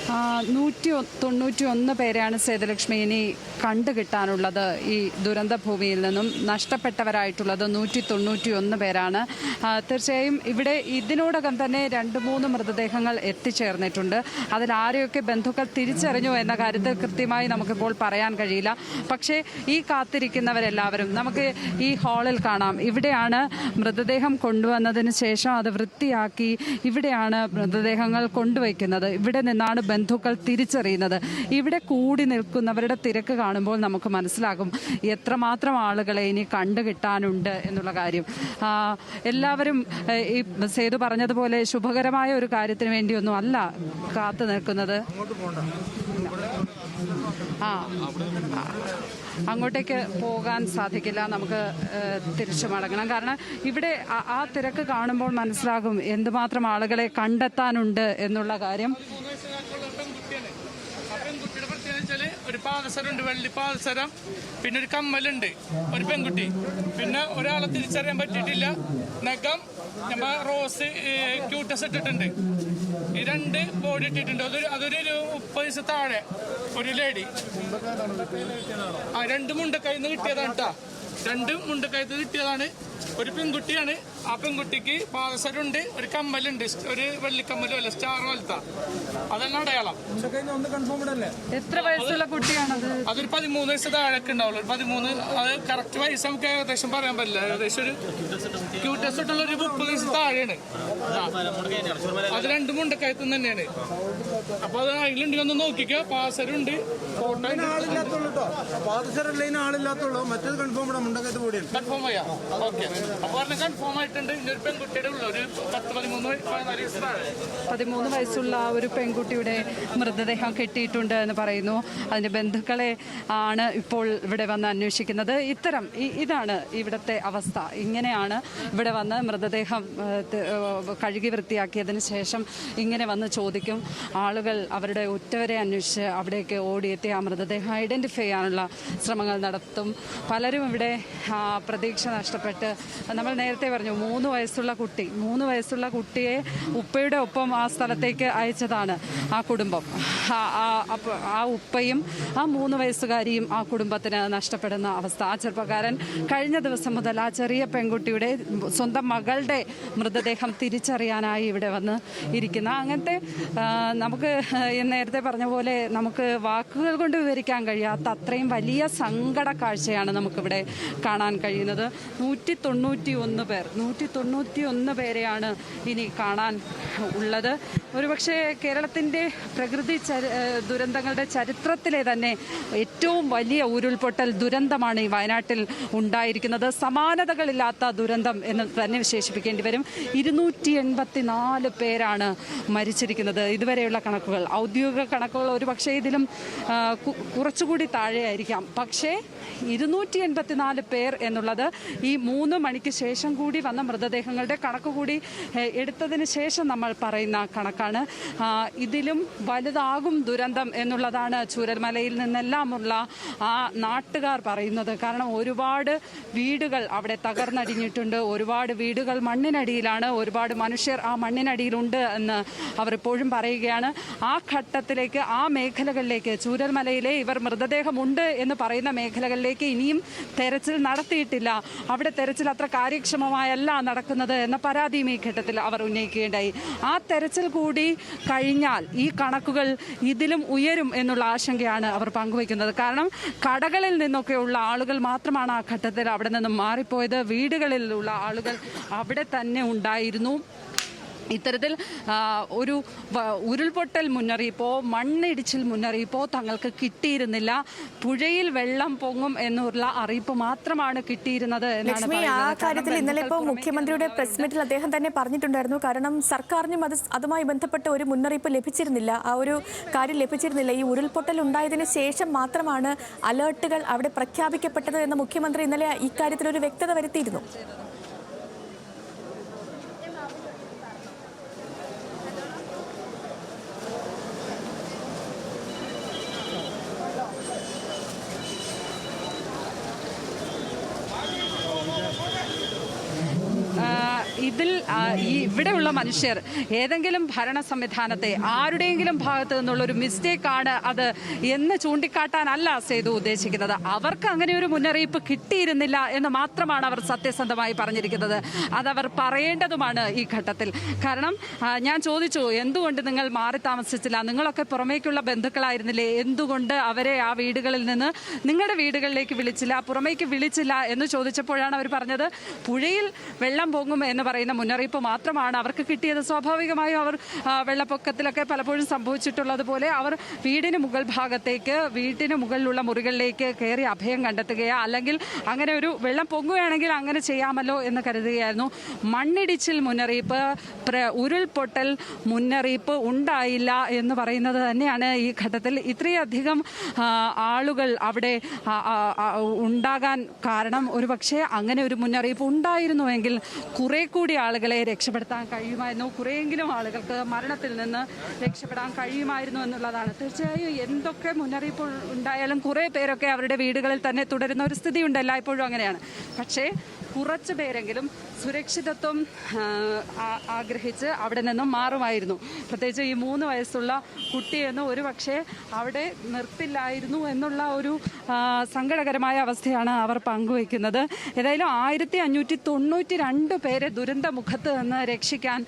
191 പേരെയാണ് സേതുലക്ഷ്മി ഇനി കണ്ടുകിട്ടാനുള്ളത്. ഈ ദുരന്ത ഭൂമിയിൽ നിന്നും നഷ്ടപ്പെട്ടവരായിട്ടുള്ളത് 191 പേരാണ്. തീർച്ചയായും ഇവിടെ ഇതിനോടകം തന്നെ 2-3 മൃതദേഹങ്ങൾ എത്തിച്ചേർന്നിട്ടുണ്ട്. അതിൽ ആരെയൊക്കെ ബന്ധുക്കൾ തിരിച്ചറിഞ്ഞു എന്ന കാര്യത്തിൽ കൃത്യമായി നമുക്കിപ്പോൾ പറയാൻ കഴിയില്ല. പക്ഷേ ഈ കാത്തിരിക്കുന്നവരെല്ലാവരും നമുക്ക് ഈ ഹാളിൽ കാണാം. ഇവിടെയാണ് മൃതദേഹം കൊണ്ടുവന്നതിന് ശേഷം അത് വൃത്തിയാക്കി ഇവിടെയാണ് മൃതദേഹങ്ങൾ കൊണ്ടുവയ്ക്കുന്നത്. ഇവിടെ നിന്നാണ് ബന്ധുക്കൾ തിരിച്ചറിയുന്നത്. ഇവിടെ കൂടി നിൽക്കുന്നവരുടെ തിരക്ക് കാണുമ്പോൾ നമുക്ക് മനസ്സിലാകും എത്രമാത്രം ആളുകളെ ഇനി കണ്ടുകിട്ടാനുണ്ട് എന്നുള്ള കാര്യം. എല്ലാവരും ഈ സേതു പറഞ്ഞതുപോലെ ശുഭകരമായ ഒരു കാര്യത്തിന് വേണ്ടിയൊന്നും അല്ല കാത്തു നിൽക്കുന്നത്. അങ്ങോട്ടേക്ക് പോകാൻ സാധിക്കില്ല. നമുക്ക് തിരിച്ചു മടങ്ങണം. കാരണം ഇവിടെ ആ തിരക്ക് കാണുമ്പോൾ മനസ്സിലാകും എന്തുമാത്രം ആളുകളെ കണ്ടെത്താനുണ്ട് എന്നുള്ള കാര്യം. ഒരു പാദസരമുണ്ട്, വെള്ളി പാദസരം, പിന്നെ ഒരു കമ്മലുണ്ട്, ഒരു പെൺകുട്ടി, പിന്നെ ഒരാളെ തിരിച്ചറിയാൻ പറ്റിയിട്ടില്ല. നഖം നമ്മൾ റോസ് ക്യൂട്ടസ് ഇട്ടിട്ടുണ്ട്. ഈ 2 ബോഡി ഇട്ടിട്ടുണ്ട്. അതൊരു 30 വയസ്സ് താഴെ ഒരു ലേഡി. 2 മുണ്ടക്കൈയിൽ നിന്ന് കിട്ടിയതാണ് കേട്ടോ. 2 മുണ്ടക്കൈയിൽ നിന്ന് കിട്ടിയതാണ്. ഒരു പെൺകുട്ടിയാണ്. ആ പെൺകുട്ടിക്ക് പാദസരമുണ്ട്, ഒരു കമ്മലുണ്ട്, ഒരു വെള്ളിക്കമ്മലും അല്ല, സ്റ്റാർ പോലത്തെ. അതെല്ലാം അടയാളം. എത്ര വയസ്സുള്ള കുട്ടിയാണത്? അതൊരു 13 വയസ്സ് താഴേക്ക് ഉണ്ടാവുള്ളൂ. 13. അത് കറക്റ്റ് വയസ്സ് നമുക്ക് ഏകദേശം പറയാൻ പറ്റില്ല. ഏകദേശം ഒരു ക്യൂട്ടസ് ഇട്ടുള്ള ഒരു 30 വയസ്സ് താഴെയാണ്. അത് 2 മുണ്ടക്കയത്ത് തന്നെയാണ്. അപ്പൊ അത് അതിലുണ്ടെങ്കിൽ ഒന്ന് നോക്കിക്കോ. പാദസരമുണ്ട്, ഫോട്ടോ കൺഫേം ചെയ്യാം. ഓക്കെ, അപ്പൊ കൺഫേം ആയിട്ടുണ്ട്. ഒരു പെൺകുട്ടിയുടെ ഉള്ള ഒരു 13 വയസ്സുള്ള ഒരു പെൺകുട്ടിയുടെ മൃതദേഹം കെട്ടിയിട്ടുണ്ട് എന്ന് പറയുന്നു. അതിന്റെ ബന്ധുക്കളെ ആണ് ഇപ്പോൾ ഇവിടെ വന്ന് അന്വേഷിക്കുന്നത്. ഇതാണ് ഇവിടുത്തെ അവസ്ഥ. ഇങ്ങനെയാണ് ഇവിടെ വന്ന് മൃതദേഹം കഴുകി വൃത്തിയാക്കിയതിന് ശേഷം ഇങ്ങനെ വന്ന് ചോദിക്കും. ആളുകൾ അവരുടെ ഉറ്റവരെ അന്വേഷിച്ച് അവിടേക്ക് ഓടിയെത്തി ആ മൃതദേഹം ഐഡന്റിഫൈ ചെയ്യാനുള്ള ശ്രമങ്ങൾ നടത്തും. പലരും ഇവിടെ പ്രതീക്ഷ നഷ്ടപ്പെട്ട്, നമ്മൾ നേരത്തെ പറഞ്ഞു 3 വയസ്സുള്ള കുട്ടിയെ ഉപ്പയുടെ ഒപ്പം ആ സ്ഥലത്തേക്ക് അയച്ചതാണ് ആ കുടുംബം. ആ ഉപ്പയും ആ 3 വയസ്സുകാരിയും ആ കുടുംബത്തിന് നഷ്ടപ്പെടുന്ന അവസ്ഥ. ആ ചെറുപ്പക്കാരൻ കഴിഞ്ഞ ദിവസം മുതൽ ആ ചെറിയ പെൺകുട്ടിയുടെ സ്വന്തം മകളുടെ മൃതദേഹം തിരിച്ചറിയാനായി ഇവിടെ വന്ന് ഇരിക്കുന്ന അങ്ങനത്തെ നമുക്ക് നേരത്തെ പറഞ്ഞ പോലെ നമുക്ക് വാക്കുകൾ കൊണ്ട് വിവരിക്കാൻ കഴിയാത്ത അത്രയും വലിയ സങ്കട കാഴ്ചയാണ് നമുക്കിവിടെ കാണാൻ കഴിയുന്നത്. 191 പേരെയാണ് ഇനി കാണാൻ ഉള്ളത്. ഒരുപക്ഷെ കേരളത്തിൻ്റെ പ്രകൃതി ദുരന്തങ്ങളുടെ ചരിത്രത്തിലെ തന്നെ ഏറ്റവും വലിയ ഉരുൾപൊട്ടൽ ദുരന്തമാണ് ഈ വയനാട്ടിൽ ഉണ്ടായിരിക്കുന്നത്. സമാനതകളില്ലാത്ത ദുരന്തം എന്ന് തന്നെ വിശേഷിപ്പിക്കേണ്ടി വരും. 284 പേരാണ് മരിച്ചിരിക്കുന്നത്. ഇതുവരെയുള്ള കണക്കുകൾ, ഔദ്യോഗിക കണക്കുകൾ ഒരുപക്ഷെ ഇതിലും കുറച്ചുകൂടി താഴെയായിരിക്കാം. പക്ഷേ 284 പേർ എന്നുള്ളത് ഈ 3 മണിക്ക് ശേഷം കൂടി വന്ന മൃതദേഹങ്ങളുടെ കണക്ക് കൂടി എടുത്തതിന് ശേഷം നമ്മൾ പറയുന്ന കണക്കാണ്. ഇതിലും വലുതാകും ദുരന്തം എന്നുള്ളതാണ് ചൂരൽമലയിൽ നിന്നെല്ലാമുള്ള ആ നാട്ടുകാർ പറയുന്നത്. കാരണം ഒരുപാട് വീടുകൾ അവിടെ തകർന്നടിഞ്ഞിട്ടുണ്ട്. ഒരുപാട് വീടുകൾ മണ്ണിനടിയിലാണ്. ഒരുപാട് മനുഷ്യർ ആ മണ്ണിനടിയിലുണ്ട് എന്ന് അവർ ഇപ്പോഴും പറയുകയാണ്. ആ ഘട്ടത്തിലേക്ക്, ആ മേഖലകളിലേക്ക്, ചൂരൽമലയിലെ ഇവർ മൃതദേഹമുണ്ട് എന്ന് പറയുന്ന മേഖലകളിലേക്ക് ഇനിയും തെരച്ചിൽ നടത്തിയിട്ടില്ല. അവിടെ തെരച്ചിൽ അത്ര കാര്യക്ഷമമായല്ല നടക്കുന്നത് എന്ന പരാതിയും ഈ ഘട്ടത്തിൽ അവർ ഉന്നയിക്കുകയുണ്ടായി. ആ തെരച്ചിൽ കൂടി കഴിഞ്ഞാൽ ഈ കണക്കുകൾ ഇതിലും ഉയരും എന്നുള്ള ആശങ്കയാണ് അവർ പങ്കുവയ്ക്കുന്നത്. കാരണം കടകളിൽ നിന്നൊക്കെയുള്ള ആളുകൾ മാത്രമാണ് ആ ഘട്ടത്തിൽ അവിടെ നിന്നും മാറിപ്പോയത്. വീടുകളിലുള്ള ആളുകൾ അവിടെ തന്നെ ഉണ്ടായിരുന്നു. ഇത്തരത്തിൽ ഒരു ഉരുൾപൊട്ടൽ മുന്നറിയിപ്പോ മണ്ണിടിച്ചിൽ മുന്നറിയിപ്പോ തങ്ങൾക്ക് കിട്ടിയിരുന്നില്ല. പുഴയിൽ വെള്ളം പൊങ്ങും എന്നുള്ള അറിയിപ്പ് മാത്രമാണ് കിട്ടിയിരുന്നത് എന്നാണ്. ആ കാര്യത്തിൽ ഇന്നലെ ഇപ്പോൾ മുഖ്യമന്ത്രിയുടെ പ്രസ് മീറ്റിൽ അദ്ദേഹം തന്നെ പറഞ്ഞിട്ടുണ്ടായിരുന്നു. കാരണം സർക്കാരിനും അതുമായി ബന്ധപ്പെട്ട ഒരു മുന്നറിയിപ്പ് ലഭിച്ചിരുന്നില്ല, ആ ഒരു കാര്യം ലഭിച്ചിരുന്നില്ല. ഈ ഉരുൾപൊട്ടൽ ഉണ്ടായതിനു ശേഷം മാത്രമാണ് അലേർട്ടുകൾ അവിടെ പ്രഖ്യാപിക്കപ്പെട്ടത് എന്ന് മുഖ്യമന്ത്രി ഇന്നലെ ഇക്കാര്യത്തിൽ ഒരു വ്യക്തത വരുത്തിയിരുന്നു. ഇതിൽ ഇവിടെയുള്ള മനുഷ്യർ ഏതെങ്കിലും ഭരണ സംവിധാനത്തെ ആരുടെയെങ്കിലും ഭാഗത്ത് നിന്നുള്ളൊരു മിസ്റ്റേക്കാണ് അത് എന്ന് ചൂണ്ടിക്കാട്ടാനല്ല സേതു ഉദ്ദേശിക്കുന്നത്. അവർക്ക് അങ്ങനെ ഒരു മുന്നറിയിപ്പ് കിട്ടിയിരുന്നില്ല എന്ന് മാത്രമാണ് അവർ സത്യസന്ധമായി പറഞ്ഞിരിക്കുന്നത്. അതവർ പറയേണ്ടതുമാണ് ഈ ഘട്ടത്തിൽ. കാരണം ഞാൻ ചോദിച്ചു, എന്തുകൊണ്ട് നിങ്ങൾ മാറി താമസിച്ചില്ല, നിങ്ങളൊക്കെ പുറമേക്കുള്ള ബന്ധുക്കളായിരുന്നില്ലേ, എന്തുകൊണ്ട് അവരെ ആ വീടുകളിൽ നിന്ന് നിങ്ങളുടെ വീടുകളിലേക്ക് വിളിച്ചില്ല, പുറമേക്ക് വിളിച്ചില്ല എന്ന് ചോദിച്ചപ്പോഴാണ് അവർ പറഞ്ഞത്, പുഴയിൽ വെള്ളം പൊങ്ങും എന്ന് പറയുന്ന മുന്നറിയിപ്പ് മാത്രമാണ് അവർക്ക് കിട്ടിയത്. സ്വാഭാവികമായും അവർ വെള്ളപ്പൊക്കത്തിലൊക്കെ പലപ്പോഴും സംഭവിച്ചിട്ടുള്ളതുപോലെ അവർ വീടിന് മുകൾ ഭാഗത്തേക്ക്, വീട്ടിന് മുകളിലുള്ള മുറികളിലേക്ക് കയറി അഭയം കണ്ടെത്തുകയോ അല്ലെങ്കിൽ അങ്ങനെ ഒരു വെള്ളം പൊങ്ങുകയാണെങ്കിൽ അങ്ങനെ ചെയ്യാമല്ലോ എന്ന് കരുതുകയായിരുന്നു. മണ്ണിടിച്ചിൽ മുന്നറിയിപ്പ്, ഉരുൾപൊട്ടൽ മുന്നറിയിപ്പ് ഉണ്ടായില്ല എന്ന് പറയുന്നത് തന്നെയാണ് ഈ ഘട്ടത്തിൽ ഇത്രയധികം ആളുകൾ അവിടെ ഉണ്ടാകാൻ കാരണം. ഒരുപക്ഷെ അങ്ങനെ ഒരു മുന്നറിയിപ്പ് ഉണ്ടായിരുന്നുവെങ്കിൽ കുറെ കൂടി ആളുകളെ രക്ഷപ്പെടുത്താൻ കഴിയുമായിരുന്നു, കുറേയെങ്കിലും ആളുകൾക്ക് മരണത്തിൽ നിന്ന് രക്ഷപ്പെടാൻ കഴിയുമായിരുന്നു എന്നുള്ളതാണ്. തീർച്ചയായും എന്തൊക്കെ മുന്നറിയിപ്പ് ഉണ്ടായാലും കുറേ പേരൊക്കെ അവരുടെ വീടുകളിൽ തന്നെ തുടരുന്ന ഒരു സ്ഥിതിയുണ്ട്, എല്ലായ്പ്പോഴും അങ്ങനെയാണ്. പക്ഷേ കുറച്ച് പേരെങ്കിലും സുരക്ഷിതത്വം ആഗ്രഹിച്ച് അവിടെ നിന്നും മാറുമായിരുന്നു. പ്രത്യേകിച്ച് ഈ 3 വയസ്സുള്ള കുട്ടിയെന്ന് ഒരു പക്ഷേ അവിടെ നിർത്തില്ലായിരുന്നു എന്നുള്ള ഒരു സങ്കടകരമായ അവസ്ഥയാണ് അവർ പങ്കുവയ്ക്കുന്നത്. ഏതായാലും 1592 പേരെ ദുരന്തമുഖത്ത് നിന്ന് രക്ഷിക്കാൻ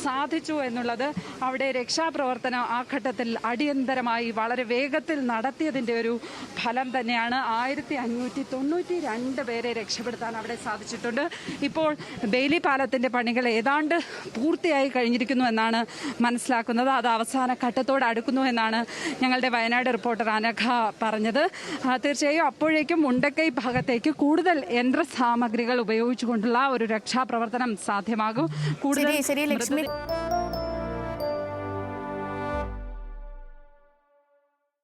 സാധിച്ചു എന്നുള്ളത് അവിടെ രക്ഷാപ്രവർത്തനം ആ ഘട്ടത്തിൽ അടിയന്തരമായി വളരെ വേഗത്തിൽ നടത്തിയതിൻ്റെ ഒരു ഫലം തന്നെയാണ്. 1592 പേരെ രക്ഷപ്പെടുത്താൻ അവിടെ സാധിച്ചിട്ടുണ്ട്. ഇപ്പോൾ ബെയിലി പാലത്തിൻ്റെ പണികൾ ഏതാണ്ട് പൂർത്തിയായി കഴിഞ്ഞിരിക്കുന്നു എന്നാണ് മനസ്സിലാക്കുന്നത്. അത് അവസാന ഘട്ടത്തോട് അടുക്കുന്നു എന്നാണ് ഞങ്ങളുടെ വയനാട് റിപ്പോർട്ടർ അനഘ പറഞ്ഞത്. തീർച്ചയായും അപ്പോഴേക്കും മുണ്ടക്കൈ ഭാഗത്തേക്ക് കൂടുതൽ യന്ത്രസാമഗ്രികൾ ഉപയോഗിച്ചുകൊണ്ടുള്ള ഒരു രക്ഷാപ്രവർത്തനം സാധ്യമാകും. കൂടുതൽ